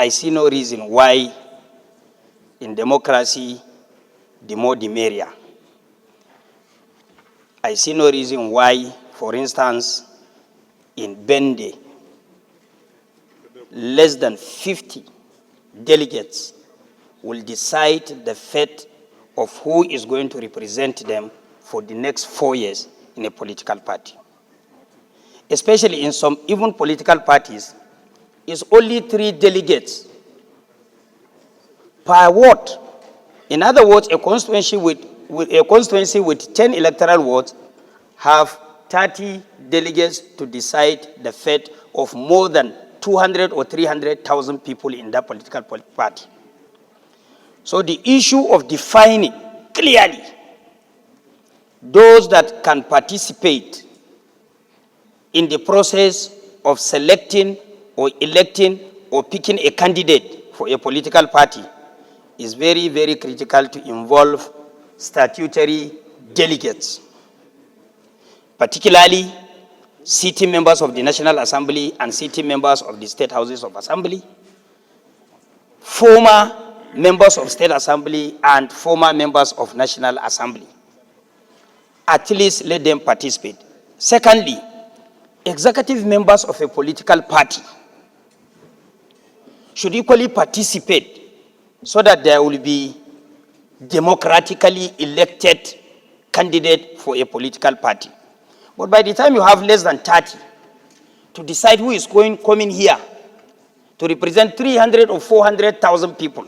I see no reason why in democracy, the more the merrier. I see no reason why, for instance, in Bende, less than 50 delegates will decide the fate of who is going to represent them for the next 4 years in a political party. Especially in some even political parties, it's only 3 delegates per ward. In other words, a constituency with 10 electoral wards have 30 delegates to decide the fate of more than 200 or 300,000 people in that political party. So the issue of defining clearly those that can participate in the process of selecting or electing or picking a candidate for a political party is very, very critical to involve statutory delegates, particularly sitting members of the National Assembly and sitting members of the State Houses of Assembly, former members of State Assembly and former members of National Assembly. At least let them participate. Secondly, executive members of a political party should equally participate so that there will be democratically elected candidate for a political party. But by the time you have less than 30 to decide who is coming here to represent 300 or 400,000 people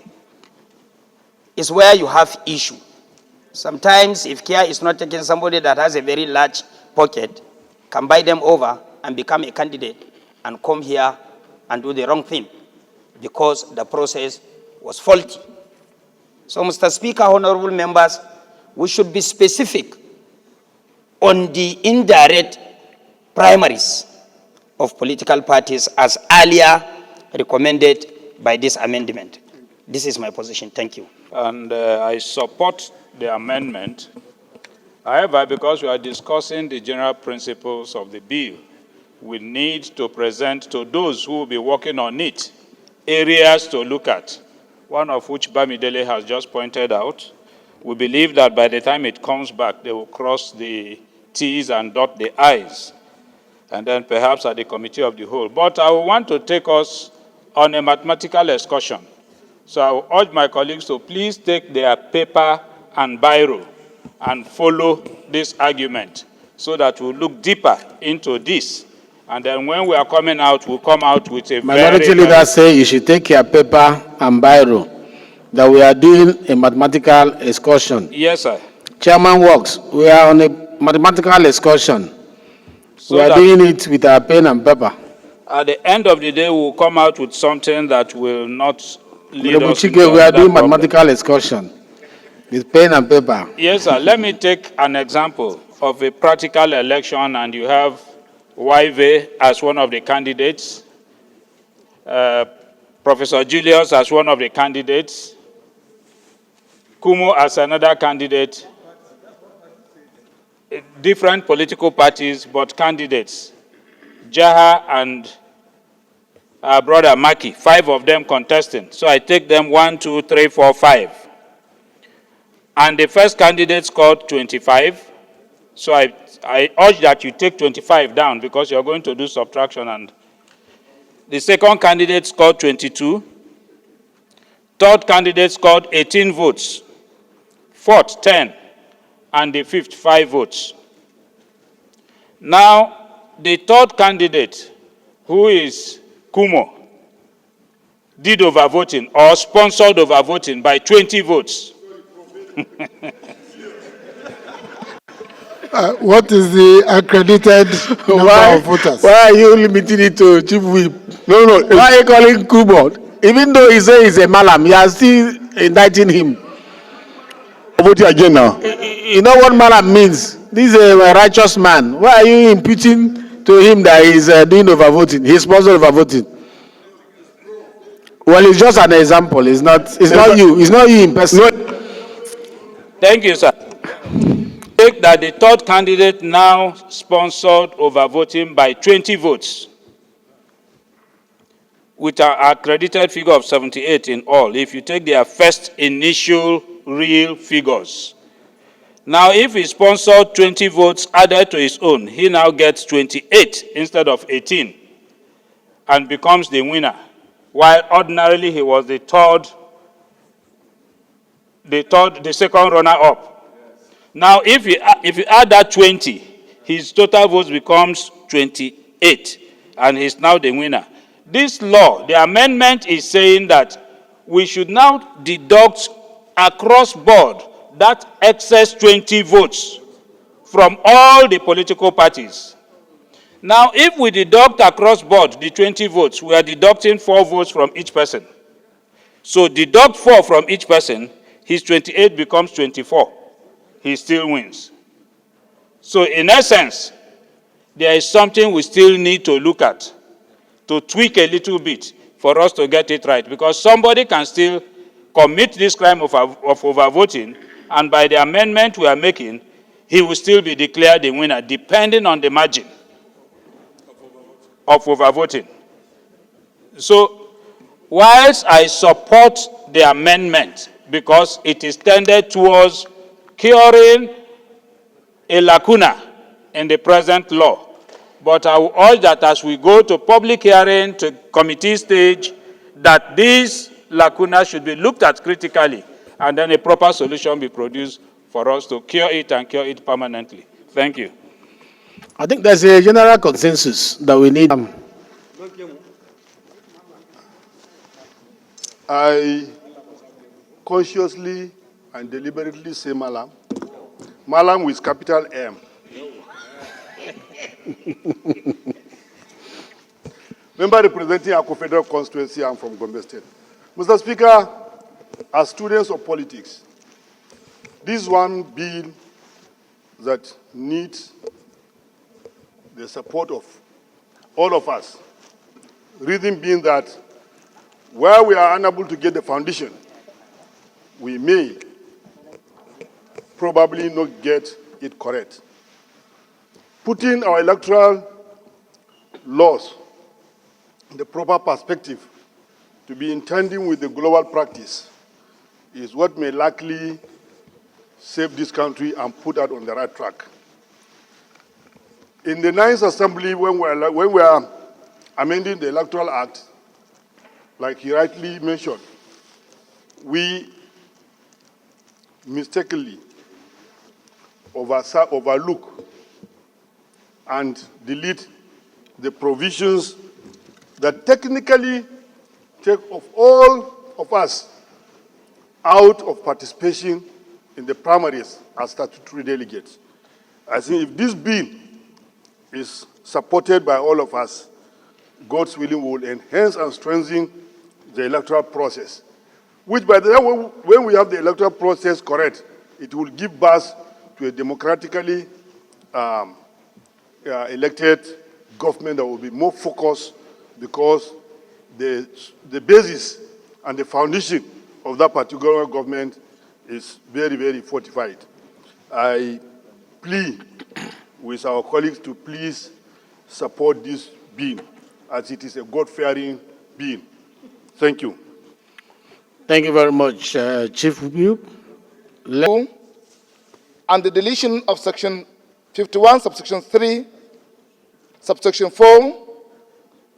is where you have issue. Sometimes if care is not taken, somebody that has a very large pocket can buy them over and become a candidate and come here and do the wrong thing because the process was faulty. So, Mr. Speaker, honorable members, we should be specific on the indirect primaries of political parties as earlier recommended by this amendment. This is my position. Thank you. And I support the amendment. However, because we are discussing the general principles of the bill, we need to present to those who will be working on it areas to look at, one of which Bamidele has just pointed out. We believe that by the time it comes back, they will cross the T's and dot the I's, and then perhaps at the committee of the whole. But I want to take us on a mathematical excursion. So I will urge my colleagues to please take their paper and biro and follow this argument so that we'll look deeper into this. And then when we are coming out, we'll come out with a Minority leader say you should take your paper and biro, that we are doing a mathematical excursion. Yes, sir. Chairman works, we are on a mathematical excursion. So we are doing it with our pen and paper. At the end of the day, we'll come out with something that will not lead us we are doing mathematical excursion with pen and paper. Yes, sir. Let me take an example of a practical election, and you have YV as one of the candidates, Professor Julius as one of the candidates, Kumo as another candidate, different political parties, but candidates, Jaha and our brother Maki, 5 of them contesting. So I take them 1, 2, 3, 4, 5. And the first candidate scored 25. So I urge that you take 25 down because you're going to do subtraction. And the second candidate scored 22. Third candidate scored 18 votes. Fourth, 10. And the fifth, 5 votes. Now, the third candidate, who is Kumo, did overvoting or sponsored overvoting by 20 votes. What is the accredited number of voters? Why are you limiting it to Chief Whip? No. Why are you calling Kumo? Even though he says he's a malam, you are still indicting him. Voting again now. You know what malam means? This is a righteous man. Why are you imputing to him that he's doing overvoting? He's sponsored overvoting. Well, it's just an example. It's not you. It's not you in person. Thank you, sir. Take that the third candidate now sponsored overvoting by 20 votes. with an accredited figure of 78 in all, if you take their first initial real figures. Now, if he sponsored 20 votes added to his own, he now gets 28 instead of 18 and becomes the winner, while ordinarily he was the second runner-up. Now, if you add that 20, his total votes becomes 28, and he's now the winner. This law, the amendment is saying that we should now deduct across board that excess 20 votes from all the political parties. Now, if we deduct across board the 20 votes, we are deducting 4 votes from each person. So deduct 4 from each person, his 28 becomes 24. He still wins. So in essence, there is something we still need to look at, to tweak a little bit for us to get it right, because somebody can still commit this crime of overvoting, and by the amendment we are making, he will still be declared the winner, depending on the margin of overvoting. So, whilst I support the amendment because it is tended towards curing a lacuna in the present law, but I will urge that as we go to public hearing, to committee stage, that these lacunas should be looked at critically, and then a proper solution be produced for us to cure it and cure it permanently. Thank you. I think there's a general consensus that we need. I consciously and deliberately say Malam. Malam with capital M. Member representing Ako Federal Constituency, I'm from Gombe State. Mr. Speaker, as students of politics, this one bill that needs the support of all of us. Reason being that where we are unable to get the foundation, we may probably not get it correct. Putting our electoral laws in the proper perspective to be in tandem with the global practice is what may likely save this country and put us on the right track. In the 9th Assembly, when we are amending the Electoral Act, like he rightly mentioned, we mistakenly overlook and delete the provisions that technically take of all of us out of participation in the primaries as statutory delegates. I think if this bill is supported by all of us, God's willing will enhance and strengthen the electoral process, which by the time when we have the electoral process correct, it will give birth to a democratically elected government that will be more focused, because the basis and the foundation of that particular government is very, very fortified. I plead with our colleagues to please support this bill, as it is a God-fearing bill. Thank you. Thank you very much, Chief Whip. And the deletion of section 51, subsection 3, subsection 4,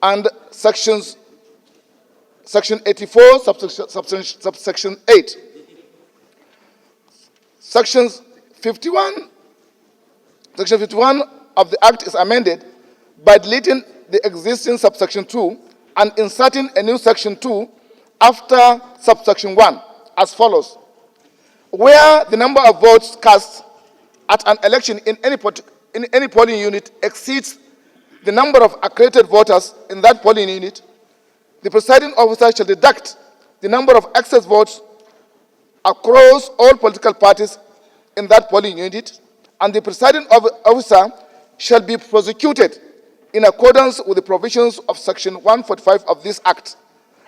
and section 84, subsection 8. Section 51 of the Act is amended by deleting the existing subsection 2 and inserting a new section 2 after subsection 1 as follows. Where the number of votes cast at an election in any polling unit exceeds the number of accredited voters in that polling unit, the presiding officer shall deduct the number of excess votes across all political parties in that polling unit, and the presiding officer shall be prosecuted in accordance with the provisions of section 145 of this Act,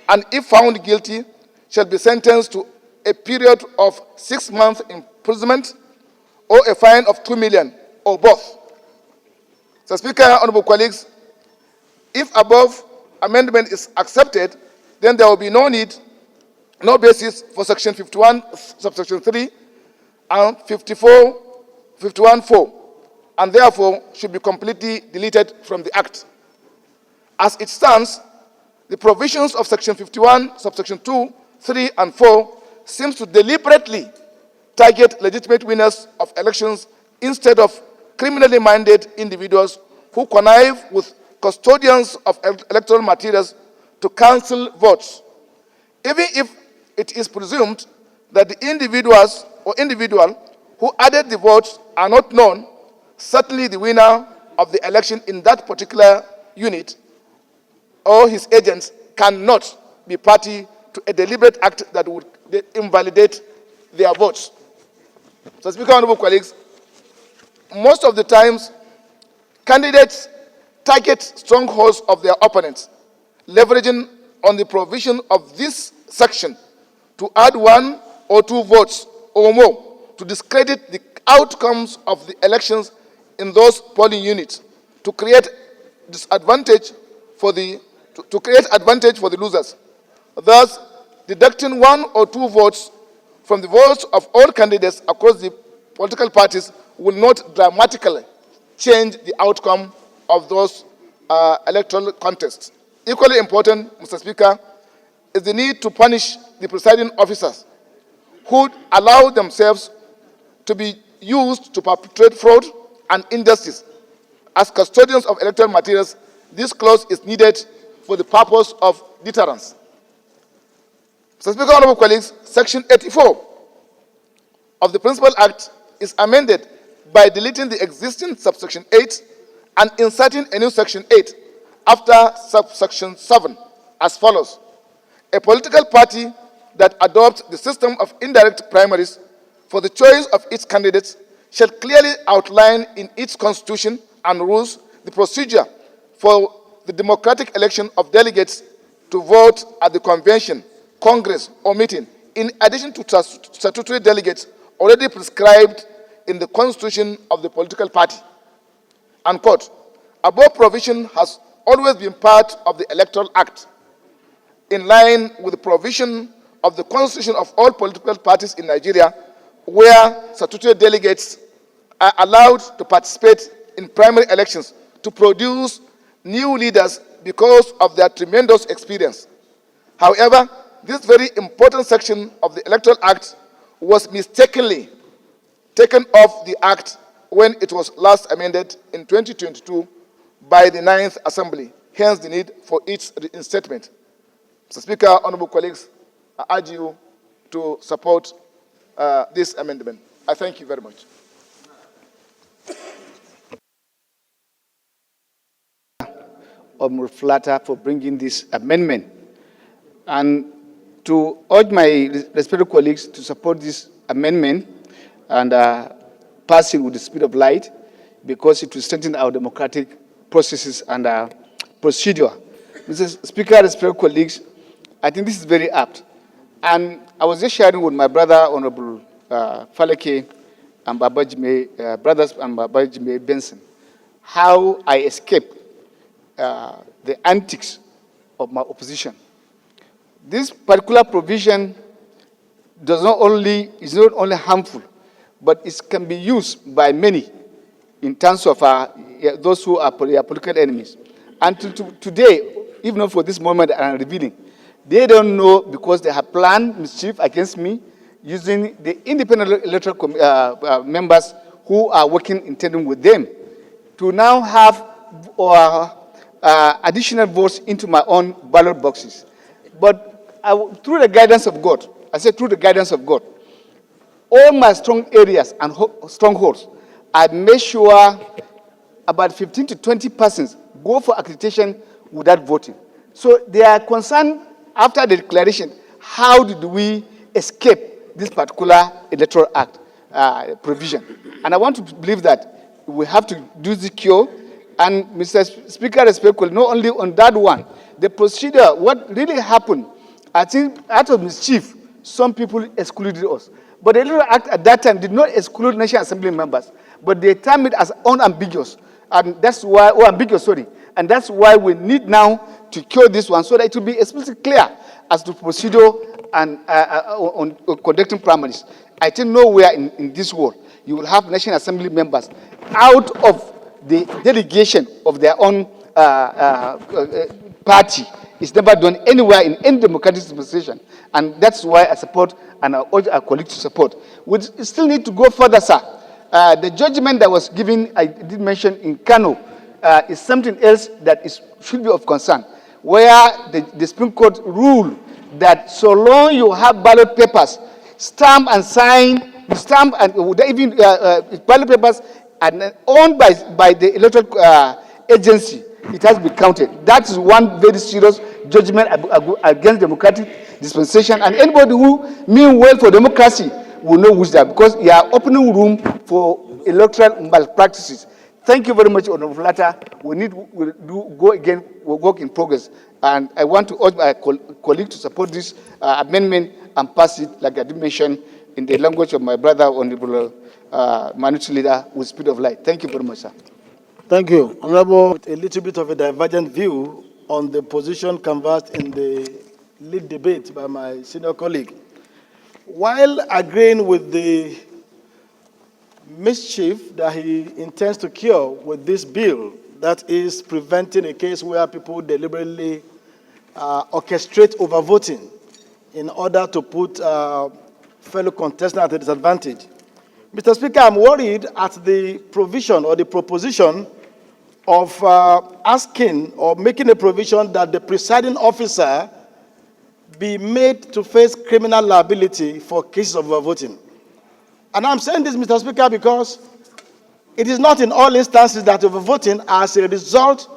and if found guilty, shall be sentenced to a period of 6 months imprisonment or a fine of 2 million, or both. Mr. Speaker, honorable colleagues, if above amendment is accepted, then there will be no basis for section 51, subsection 3, and 51(4), and therefore should be completely deleted from the Act. As it stands, the provisions of section 51, subsection 2, 3, and 4 seems to deliberately target legitimate winners of elections instead of criminally minded individuals who connive with custodians of electoral materials to cancel votes. Even if it is presumed that the individual who added the votes are not known, certainly the winner of the election in that particular unit or his agents cannot be party to a deliberate act that would invalidate their votes. So, Speaker, honorable colleagues, most of the times, candidates target strongholds of their opponents, leveraging on the provision of this section to add 1 or 2 votes or more to discredit the outcomes of the elections in those polling units, to create advantage for the losers, thus deducting 1 or 2 votes from the votes of all candidates across the political parties will not dramatically change the outcome of those electoral contests. Equally important, Mr. Speaker, is the need to punish the presiding officers who allow themselves to be used to perpetrate fraud and injustice. As custodians of electoral materials, this clause is needed for the purpose of deterrence. Mr. Speaker, honorable colleagues, Section 84 of the Principal Act is amended by deleting the existing subsection 8 and inserting a new section 8 after subsection 7 as follows. A political party that adopts the system of indirect primaries for the choice of its candidates shall clearly outline in its constitution and rules the procedure for the democratic election of delegates to vote at the convention, congress, or meeting, in addition to statutory delegates already prescribed in the constitution of the political party. Unquote. Above provision has always been part of the Electoral Act, in line with the provision of the constitution of all political parties in Nigeria, where statutory delegates are allowed to participate in primary elections to produce new leaders because of their tremendous experience. However, this very important section of the Electoral Act was mistakenly taken off the Act when it was last amended in 2022 by the 9th Assembly, hence the need for its reinstatement. Mr. Speaker, honorable colleagues, I urge you to support this amendment. I thank you very much. Flatter for bringing this amendment, and to urge my respected colleagues to support this amendment and pass it with the speed of light, because it will strengthen our democratic processes and procedure. Mr. Speaker, respected colleagues, I think this is very apt. And I was just sharing with my brother, Honorable Faleke and Babajime, brothers and Babajime Benson, how I escaped the antics of my opposition. This particular provision is not only harmful, but it can be used by many in terms of those who are political enemies. And today, even not for this moment I'm revealing, they don't know, because they have planned mischief against me using the independent electoral members who are working in tandem with them to now have additional votes into my own ballot boxes. But through the guidance of God, I said through the guidance of God, all my strong areas and strongholds, I made sure about 15 to 20 persons go for accreditation without voting. So they are concerned after the declaration, how did we escape this particular Electoral Act provision? And I want to believe that we have to do the cure. And Mr. Speaker, respectfully, not only on that one, the procedure, what really happened, I think out of mischief, some people excluded us. But the Electoral Act at that time did not exclude National Assembly members, but they termed it as unambiguous. And that's why, and that's why we need now to cure this one so that it will be explicitly clear as to procedure and on conducting primaries. I think nowhere in this world you will have National Assembly members out of the delegation of their own party. It's never done anywhere in any democratic dispensation. And that's why I support and I urge our colleagues to support. We still need to go further, sir. The judgment that was given, I did mention in Kano, is something else that should be of concern, where the Supreme Court ruled that so long you have ballot papers, stamp and sign, stamp and even ballot papers and owned by the electoral agency, it has been counted. That is one very serious judgment against democratic dispensation. And anybody who mean well for democracy will know which that, because you are opening room for electoral malpractices. Thank you very much, Honorable Latta. We'll go again, we'll work in progress. And I want to urge my colleague to support this amendment and pass it, like I did mention, in the language of my brother, Honorable Minority Leader, with speed of light. Thank you very much, sir. Thank you. Honorable, with a little bit of a divergent view on the position canvassed in the lead debate by my senior colleague. While agreeing with the mischief that he intends to cure with this bill, that is preventing a case where people deliberately orchestrate overvoting in order to put fellow contestants at a disadvantage. Mr. Speaker, I'm worried at the provision or the proposition of asking or making a provision that the presiding officer be made to face criminal liability for cases of overvoting. And I'm saying this, Mr. Speaker, because it is not in all instances that overvoting as a result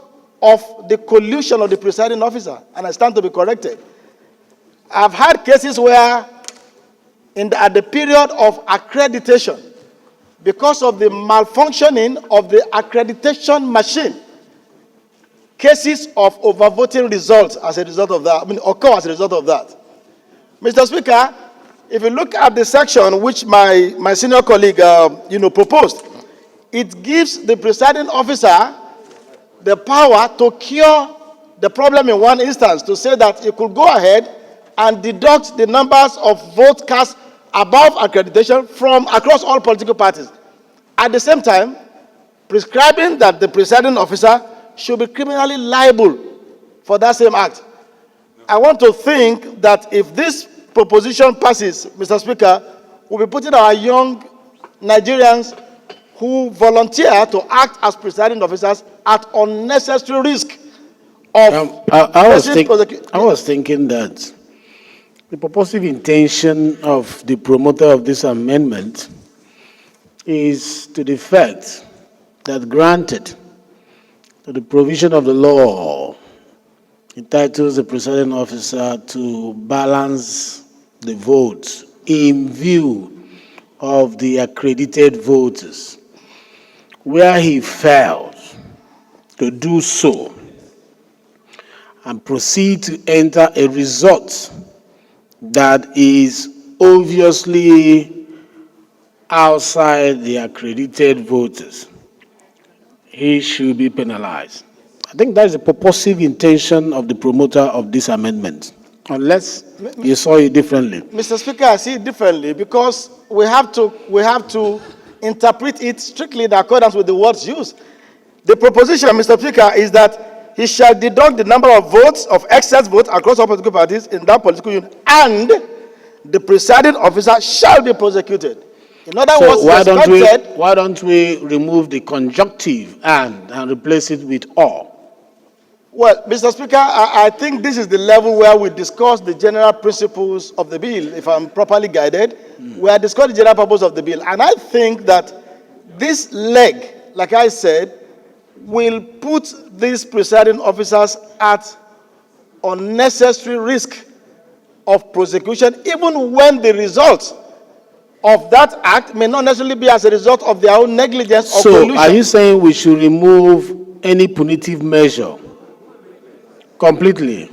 of the collusion of the presiding officer, and I stand to be corrected. I've had cases where at the period of accreditation, because of the malfunctioning of the accreditation machine, cases of overvoting results as a result of that, occur as a result of that. Mr. Speaker, if you look at the section which my senior colleague proposed, it gives the presiding officer the power to cure the problem in one instance, to say that he could go ahead and deduct the numbers of votes cast above accreditation from across all political parties. At the same time, prescribing that the presiding officer should be criminally liable for that same act. I want to think that if this proposition passes, Mr. Speaker, we'll be putting our young Nigerians who volunteer to act as presiding officers at unnecessary risk of I was thinking that the purposive intention of the promoter of this amendment is to the effect that, granted, that the provision of the law entitles the presiding officer to balance the votes in view of the accredited voters. Where he fails to do so and proceed to enter a result that is obviously outside the accredited voters, he should be penalized. I think that is the purposive intention of the promoter of this amendment, unless you saw it differently. Mr. Speaker, I see it differently because we have to interpret it strictly in accordance with the words used. The proposition, Mr. Speaker, is that he shall deduct the number of votes, of excess votes across all political parties in that political union, and the presiding officer shall be prosecuted. In other words, why don't we remove the conjunctive and replace it with or? Well, Mr. Speaker, I think this is the level where we discuss the general principles of the bill. If I'm properly guided, we are discussing the general purpose of the bill. And I think that this leg, like I said, will put these presiding officers at unnecessary risk of prosecution, even when the result of that act may not necessarily be as a result of their own negligence or collusion. So, are you saying we should remove any punitive measure completely?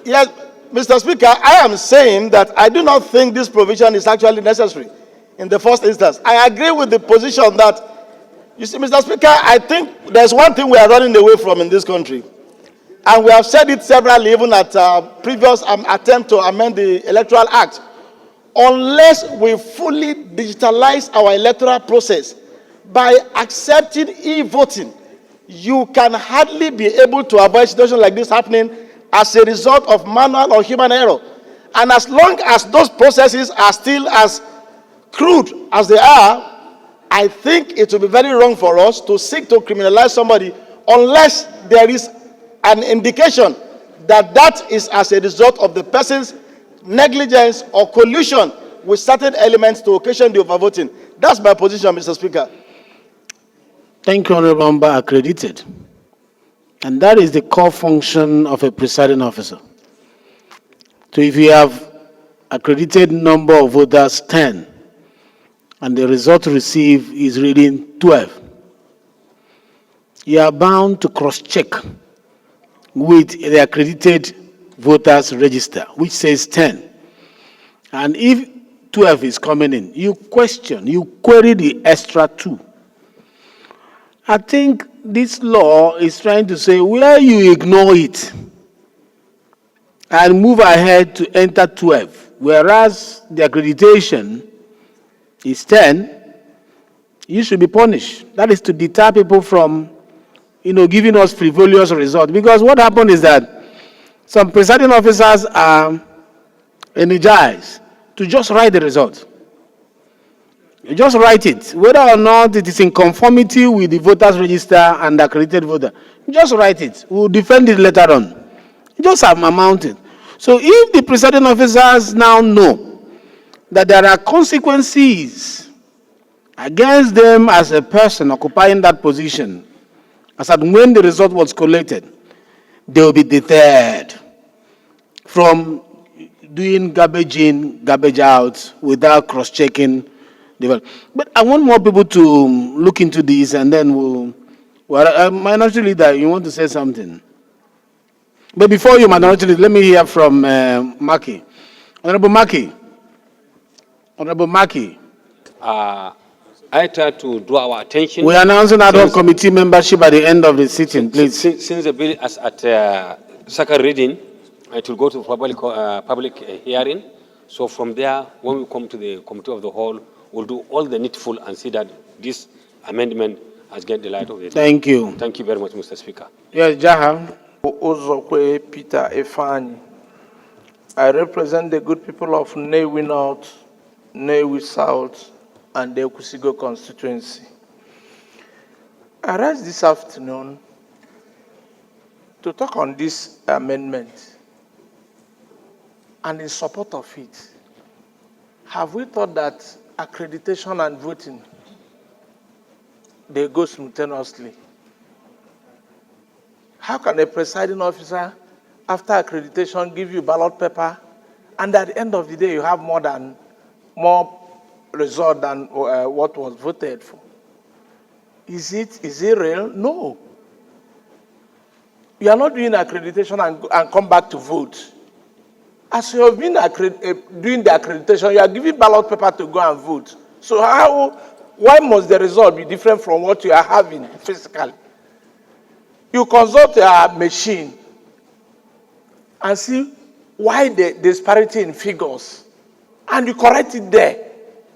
Yes, Mr. Speaker, I am saying that I do not think this provision is actually necessary in the first instance. I agree with the position that, you see, Mr. Speaker, I think there's one thing we are running away from in this country. And we have said it severally, even at previous attempt to amend the Electoral Act. Unless we fully digitalize our electoral process by accepting e-voting, you can hardly be able to avoid situations like this happening as a result of manual or human error. And as long as those processes are still as crude as they are, I think it will be very wrong for us to seek to criminalize somebody unless there is an indication that that is as a result of the person's negligence or collusion with certain elements to occasion the overvoting. That's my position, Mr. Speaker. Thank you, Honorable Member. Accredited. And that is the core function of a presiding officer. So if you have accredited number of voters 10, and the result received is reading 12, you are bound to cross-check with the accredited voters register, which says 10. And if 12 is coming in, you question, you query the extra 2. I think this law is trying to say where you ignore it and move ahead to enter 12, whereas the accreditation is 10, you should be punished. That is to deter people from, giving us frivolous results. Because what happened is that some presiding officers are energized to just write the result. You just write it, whether or not it is in conformity with the voters register and the accredited voter. You just write it. We'll defend it later on. You just have amounted. So if the presiding officers now know that there are consequences against them as a person occupying that position, as at when the result was collated, they will be deterred from doing garbage in, garbage out without cross-checking. But I want more people to look into this, and then Minority Leader, you want to say something? But before you, Minority Leader, let me hear from Maki. Honorable Maki. Honorable Maki. I try to draw our attention. We are announcing ad hoc committee membership at the end of the sitting, please. Since the bill is at second reading, it will go to public hearing. So from there, when we come to the committee of the whole, we'll do all the needful and see that this amendment has get the light of it. Thank you. Thank you very much, Mr. Speaker. Yes, Jaha. Ozokwe Peter Efani. I represent the good people of Newi North, Newi South, and the Okusigo constituency. I rise this afternoon to talk on this amendment and in support of it. Have we thought that accreditation and voting, they go simultaneously? How can a presiding officer, after accreditation, give you ballot paper, and at the end of the day, you have more result than what was voted for? Is it real? No. You are not doing accreditation and come back to vote. As you have been doing the accreditation, you are giving ballot paper to go and vote. So why must the result be different from what you are having physically? You consult a machine and see why the disparity in figures, and you correct it there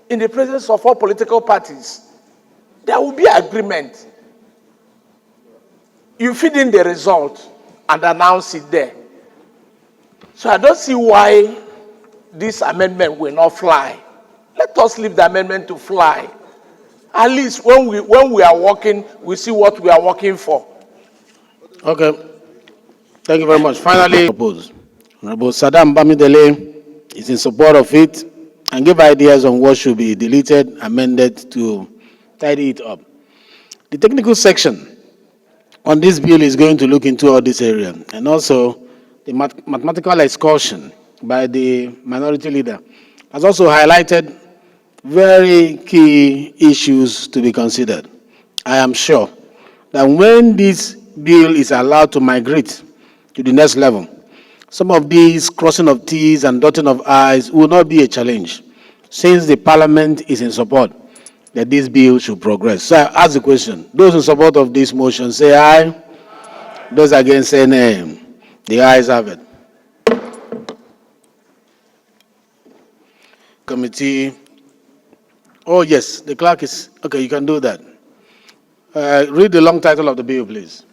in the presence of all political parties. There will be agreement. You feed in the result and announce it there. So I don't see why this amendment will not fly. Let us leave the amendment to fly. At least when we are working, we see what we are working for. Okay. Thank you very much. Finally, propose. Honorable Saddam Bamidele is in support of it and give ideas on what should be deleted, amended to tidy it up. The technical section on this bill is going to look into all this area, and also the mathematical excursion by the minority leader has also highlighted very key issues to be considered. I am sure that when this bill is allowed to migrate to the next level, some of these crossing of T's and dotting of I's will not be a challenge, since the Parliament is in support that this bill should progress. So I ask the question, those in support of this motion say aye. Those against say nay. The ayes have it. Committee. Oh, yes, the clerk is, okay, you can do that. Read the long title of the bill, please.